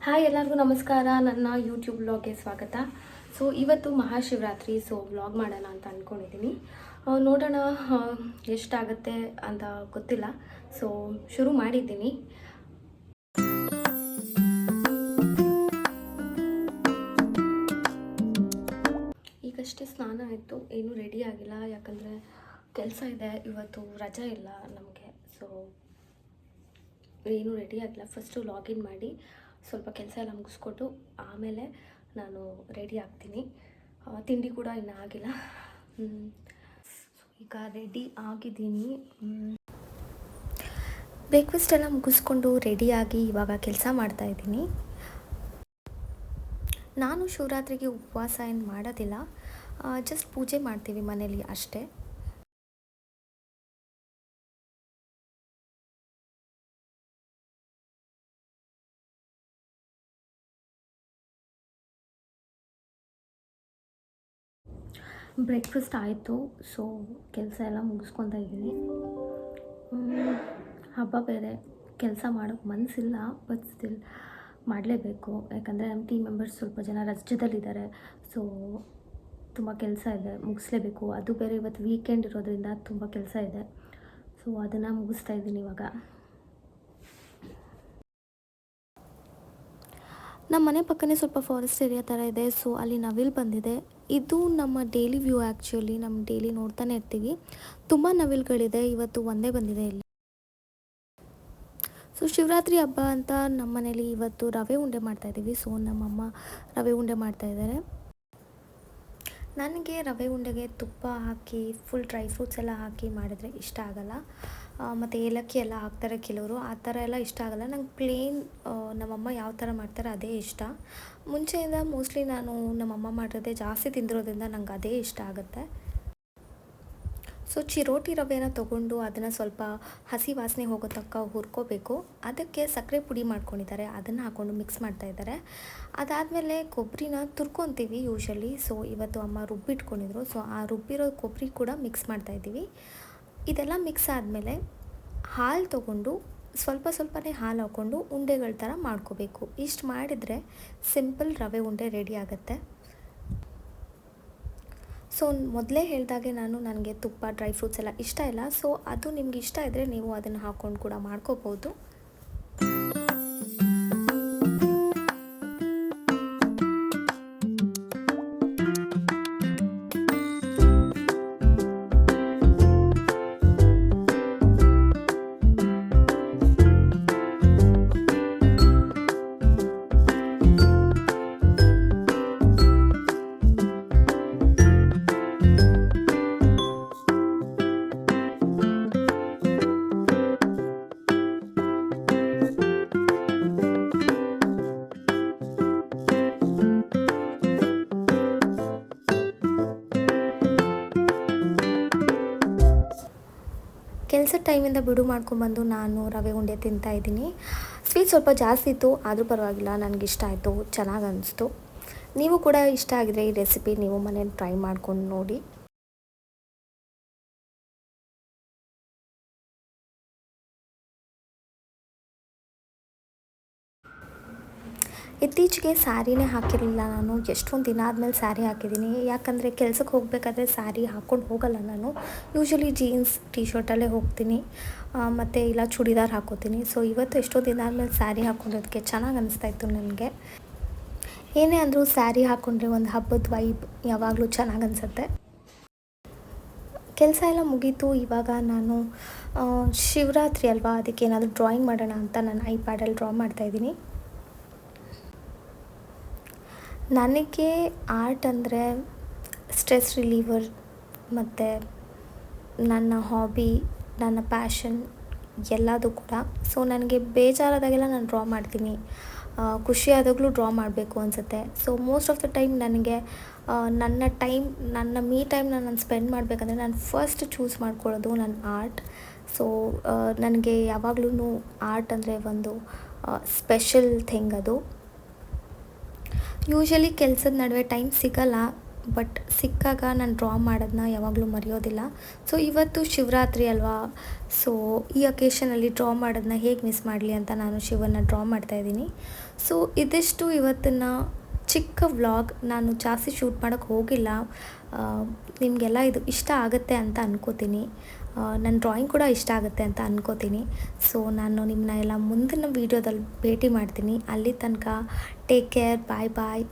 Hi ಎಲ್ಲರಿಗೂ ನಮಸ್ಕಾರ. ನನ್ನ ಯೂಟ್ಯೂಬ್ ವ್ಲಾಗ್ಗೆ ಸ್ವಾಗತ. ಸೊ ಇವತ್ತು ಮಹಾಶಿವರಾತ್ರಿ, ಸೊ ವ್ಲಾಗ್ ಮಾಡೋಣ ಅಂತ ಅಂದ್ಕೊಂಡಿದ್ದೀನಿ. ನೋಡೋಣ ಎಷ್ಟಾಗುತ್ತೆ ಅಂತ ಗೊತ್ತಿಲ್ಲ. ಸೊ ಶುರು ಮಾಡಿದ್ದೀನಿ. ಈಗಷ್ಟೇ ಸ್ನಾನ ಆಯಿತು, ಏನೂ ರೆಡಿ ಆಗಿಲ್ಲ, ಯಾಕಂದರೆ ಕೆಲಸ ಇದೆ. ಇವತ್ತು ರಜೆ ಇಲ್ಲ ನಮಗೆ, ಸೊ ಏನೂ ರೆಡಿ ಆಗಿಲ್ಲ. ಫಸ್ಟು ಲಾಗಿನ್ ಮಾಡಿ ಸ್ವಲ್ಪ ಕೆಲಸ ಎಲ್ಲ ಮುಗಿಸ್ಕೊಟ್ಟು ಆಮೇಲೆ ನಾನು ರೆಡಿ ಆಗ್ತೀನಿ. ತಿಂಡಿ ಕೂಡ ಇನ್ನೂ ಆಗಿಲ್ಲ. ಈಗ ರೆಡಿ ಆಗಿದ್ದೀನಿ. ಬ್ರೇಕ್ಫಾಸ್ಟ್ ಎಲ್ಲ ಮುಗಿಸ್ಕೊಂಡು ರೆಡಿಯಾಗಿ ಇವಾಗ ಕೆಲಸ ಮಾಡ್ತಾಯಿದ್ದೀನಿ. ನಾನು ಶಿವರಾತ್ರಿಗೆ ಉಪವಾಸ ಏನು ಮಾಡೋದಿಲ್ಲ, ಜಸ್ಟ್ ಪೂಜೆ ಮಾಡ್ತೀವಿ ಮನೇಲಿ ಅಷ್ಟೇ. ಬ್ರೇಕ್ಫಾಸ್ಟ್ ಆಯಿತು, ಸೊ ಕೆಲಸ ಎಲ್ಲ ಮುಗಿಸ್ಕೊತಾ ಇದ್ದೀನಿ. ಹಬ್ಬ ಬೇರೆ, ಕೆಲಸ ಮಾಡೋಕ್ಕೆ ಮನಸ್ಸಿಲ್ಲ, ಬಟ್ ಸ್ಟಿಲ್ ಮಾಡಲೇಬೇಕು. ಯಾಕಂದರೆ ನಮ್ಮ ಟೀಮ್ ಮೆಂಬರ್ಸ್ ಸ್ವಲ್ಪ ಜನ ರಜದಲ್ಲಿದ್ದಾರೆ, ಸೊ ತುಂಬ ಕೆಲಸ ಇದೆ, ಮುಗಿಸ್ಲೇಬೇಕು. ಅದು ಬೇರೆ ಇವತ್ತು ವೀಕೆಂಡ್ ಇರೋದ್ರಿಂದ ತುಂಬ ಕೆಲಸ ಇದೆ, ಸೊ ಅದನ್ನು ಮುಗಿಸ್ತಾ ಇದ್ದೀನಿ ಇವಾಗ. ನಮ್ಮ ಮನೆ ಪಕ್ಕನೇ ಸ್ವಲ್ಪ ಫಾರೆಸ್ಟ್ ಏರಿಯಾ ಥರ ಇದೆ, ಸೊ ಅಲ್ಲಿ ನವಿಲು ಬಂದಿದೆ. ಇದು ನಮ್ಮ ಡೈಲಿ ವ್ಯೂ. ಆ್ಯಕ್ಚುಲಿ ನಮ್ಮ ಡೈಲಿ ನೋಡ್ತಾನೆ ಇರ್ತೀವಿ. ತುಂಬ ನವಿಲುಗಳಿದೆ, ಇವತ್ತು ಒಂದೇ ಬಂದಿದೆ ಇಲ್ಲಿ. ಸೊ ಶಿವರಾತ್ರಿ ಹಬ್ಬ ಅಂತ ನಮ್ಮ ಮನೇಲಿ ಇವತ್ತು ರವೆ ಉಂಡೆ ಮಾಡ್ತಾಯಿದ್ದೀವಿ. ಸೊ ನಮ್ಮಮ್ಮ ರವೆ ಉಂಡೆ ಮಾಡ್ತಾಯಿದ್ದಾರೆ. ನನಗೆ ರವೆ ಉಂಡೆಗೆ ತುಪ್ಪ ಹಾಕಿ ಫುಲ್ ಡ್ರೈ ಫ್ರೂಟ್ಸ್ ಎಲ್ಲ ಹಾಕಿ ಮಾಡಿದರೆ ಇಷ್ಟ ಆಗೋಲ್ಲ, ಮತ್ತು ಏಲಕ್ಕಿ ಎಲ್ಲ ಹಾಕ್ತಾರೆ ಕೆಲವರು, ಆ ಥರ ಎಲ್ಲ ಇಷ್ಟ ಆಗೋಲ್ಲ. ನಂಗೆ ಪ್ಲೇನ್ ನಮ್ಮಮ್ಮ ಯಾವ ಥರ ಮಾಡ್ತಾರೆ ಅದೇ ಇಷ್ಟ. ಮುಂಚೆಯಿಂದ ಮೋಸ್ಟ್ಲಿ ನಾನು ನಮ್ಮಮ್ಮ ಮಾಡಿರೋದೇ ಜಾಸ್ತಿ ತಿಂದಿರೋದ್ರಿಂದ ನಂಗೆ ಅದೇ ಇಷ್ಟ ಆಗುತ್ತೆ. ಸೊ ಚಿರೋಟಿ ರವೆನ ತೊಗೊಂಡು ಅದನ್ನು ಸ್ವಲ್ಪ ಹಸಿ ವಾಸನೆ ಹೋಗೋ ತನಕ ಹುರ್ಕೋಬೇಕು. ಅದಕ್ಕೆ ಸಕ್ಕರೆ ಪುಡಿ ಮಾಡ್ಕೊಂಡಿದ್ದಾರೆ, ಅದನ್ನು ಹಾಕ್ಕೊಂಡು ಮಿಕ್ಸ್ ಮಾಡ್ತಾಯಿದ್ದಾರೆ. ಅದಾದಮೇಲೆ ಕೊಬ್ಬರಿನ ತುರ್ಕೊತೀವಿ ಯೂಶಲಿ. ಸೊ ಇವತ್ತು ಅಮ್ಮ ರುಬ್ಬಿಟ್ಕೊಂಡಿದ್ರು, ಸೊ ಆ ರುಬ್ಬಿರೋ ಕೊಬ್ಬರಿ ಕೂಡ ಮಿಕ್ಸ್ ಮಾಡ್ತಾಯಿದ್ದೀವಿ. ಇದೆಲ್ಲ ಮಿಕ್ಸ್ ಆದಮೇಲೆ ಹಾಲು ತೊಗೊಂಡು ಸ್ವಲ್ಪನೇ ಹಾಲು ಹಾಕ್ಕೊಂಡು ಉಂಡೆಗಳ ಥರ ಮಾಡ್ಕೋಬೇಕು. ಇಷ್ಟು ಮಾಡಿದರೆ ಸಿಂಪಲ್ ರವೆ ಉಂಡೆ ರೆಡಿ ಆಗುತ್ತೆ. ಸೊ ಮೊದಲೇ ಹೇಳಿದಾಗೆ ನನಗೆ ತುಪ್ಪ ಡ್ರೈ ಫ್ರೂಟ್ಸ್ ಎಲ್ಲ ಇಷ್ಟ ಇಲ್ಲ. ಸೊ ಅದು ನಿಮ್ಗೆ ಇಷ್ಟ ಇದ್ದರೆ ನೀವು ಅದನ್ನು ಹಾಕ್ಕೊಂಡು ಕೂಡ ಮಾಡ್ಕೋಬೋದು. ಕೆಲಸದ ಟೈಮಿಂದ ಬಿಡು ಮಾಡ್ಕೊಂಬಂದು ನಾನು ರವೆ ಉಂಡೆ ತಿಂತಾಯಿದ್ದೀನಿ. ಸ್ವೀಟ್ ಸ್ವಲ್ಪ ಜಾಸ್ತಿ ಇತ್ತು, ಆದರೂ ಪರವಾಗಿಲ್ಲ, ನನಗಿಷ್ಟ ಆಯಿತು, ಚೆನ್ನಾಗಿ ಅನಿಸ್ತು. ನೀವು ಕೂಡ ಇಷ್ಟ ಆಗಿದ್ರೆ ಈ ರೆಸಿಪಿ ನೀವು ಮನೇಲಿ ಟ್ರೈ ಮಾಡ್ಕೊಂಡು ನೋಡಿ. ಇತ್ತೀಚೆಗೆ ಸ್ಯಾರಿನೇ ಹಾಕಿರಲಿಲ್ಲ ನಾನು. ಎಷ್ಟೊಂದು ದಿನ ಆದಮೇಲೆ ಸ್ಯಾರಿ ಹಾಕಿದ್ದೀನಿ, ಯಾಕಂದರೆ ಕೆಲಸಕ್ಕೆ ಹೋಗಬೇಕಾದ್ರೆ ಸ್ಯಾರಿ ಹಾಕ್ಕೊಂಡು ಹೋಗಲ್ಲ ನಾನು. ಯೂಶ್ವಲಿ ಜೀನ್ಸ್ ಟೀ ಶರ್ಟಲ್ಲೇ ಹೋಗ್ತೀನಿ, ಮತ್ತು ಇಲ್ಲ ಚೂಡಿದಾರ್ ಹಾಕೋತೀನಿ. ಸೊ ಇವತ್ತು ಎಷ್ಟೊಂದು ದಿನ ಆದಮೇಲೆ ಸ್ಯಾರಿ ಹಾಕ್ಕೊಂಡಿದ್ದಕ್ಕೆ ಚೆನ್ನಾಗಿ ಅನಿಸ್ತಾಯಿತ್ತು ನನಗೆ. ಏನೇ ಅಂದರೂ ಸ್ಯಾರಿ ಹಾಕ್ಕೊಂಡ್ರೆ ಒಂದು ಹಬ್ಬದ ವೈಬ್ ಯಾವಾಗಲೂ ಚೆನ್ನಾಗಿ ಅನಿಸುತ್ತೆ. ಕೆಲಸ ಎಲ್ಲ ಮುಗೀತು. ಇವಾಗ ನಾನು ಶಿವರಾತ್ರಿ ಅಲ್ವಾ, ಅದಕ್ಕೆ ಏನಾದರೂ ಡ್ರಾಯಿಂಗ್ ಮಾಡೋಣ ಅಂತ ನಾನು ಐಪ್ಯಾಡಲ್ಲಿ ಡ್ರಾ ಮಾಡ್ತಾಯಿದ್ದೀನಿ. ನನಗೆ ಆರ್ಟ್ ಅಂದರೆ ಸ್ಟ್ರೆಸ್ ರಿಲೀವರ್, ಮತ್ತು ನನ್ನ ಹಾಬಿ, ನನ್ನ ಪ್ಯಾಷನ್ ಎಲ್ಲದೂ ಕೂಡ. ಸೊ ನನಗೆ ಬೇಜಾರಾದಾಗೆಲ್ಲ ನಾನು ಡ್ರಾ ಮಾಡ್ತೀನಿ, ಖುಷಿಯಾದಾಗಲೂ ಡ್ರಾ ಮಾಡಬೇಕು ಅನಿಸುತ್ತೆ. So most of the time ನನಗೆ ನನ್ನ ಮೀ ಟೈಮ್ನ ನಾನು ಸ್ಪೆಂಡ್ ಮಾಡಬೇಕಂದ್ರೆ ನಾನು ಫಸ್ಟ್ ಚೂಸ್ ಮಾಡ್ಕೊಳ್ಳೋದು ನನ್ನ ಆರ್ಟ್. ಸೊ ನನಗೆ ಯಾವಾಗಲೂ ಆರ್ಟ್ ಅಂದರೆ ಒಂದು ಸ್ಪೆಷಲ್ ಥಿಂಗ್ ಅದು. ಯೂಶ್ವಲಿ ಕೆಲಸದ ನಡುವೆ ಟೈಮ್ ಸಿಗಲ್ಲ, ಬಟ್ ಸಿಕ್ಕಾಗ ನಾನು ಡ್ರಾ ಮಾಡೋದನ್ನ ಯಾವಾಗಲೂ ಮರೆಯೋದಿಲ್ಲ. ಸೊ ಇವತ್ತು ಶಿವರಾತ್ರಿ ಅಲ್ವಾ, ಸೊ ಈ ಅಕೇಶನಲ್ಲಿ ಡ್ರಾ ಮಾಡೋದನ್ನ ಹೇಗೆ ಮಿಸ್ ಮಾಡಲಿ ಅಂತ ನಾನು ಶಿವನ ಡ್ರಾ ಮಾಡ್ತಾಯಿದ್ದೀನಿ. ಸೊ ಇದಿಷ್ಟು ಇವತ್ತಿನ ಚಿಕ್ಕ ವ್ಲಾಗ್. ನಾನು ಜಾಸ್ತಿ ಶೂಟ್ ಮಾಡೋಕ್ಕೆ ಹೋಗಿಲ್ಲ. ನಿಮಗೆಲ್ಲ ಇದು ಇಷ್ಟ ಆಗುತ್ತೆ ಅಂತ ಅನ್ಕೋತೀನಿ. ನನ್ನ ಡ್ರಾಯಿಂಗ್ ಕೂಡ ಇಷ್ಟ ಆಗುತ್ತೆ ಅಂತ ಅನ್ಕೋತೀನಿ. ಸೊ ನಾನು ನಿಮ್ಮನ್ನ ಎಲ್ಲ ಮುಂದಿನ ವೀಡಿಯೋದಲ್ಲಿ ಭೇಟಿ ಮಾಡ್ತೀನಿ. ಅಲ್ಲಿ ತನಕ ಟೇಕ್ ಕೇರ್, ಬಾಯ್ ಬಾಯ್.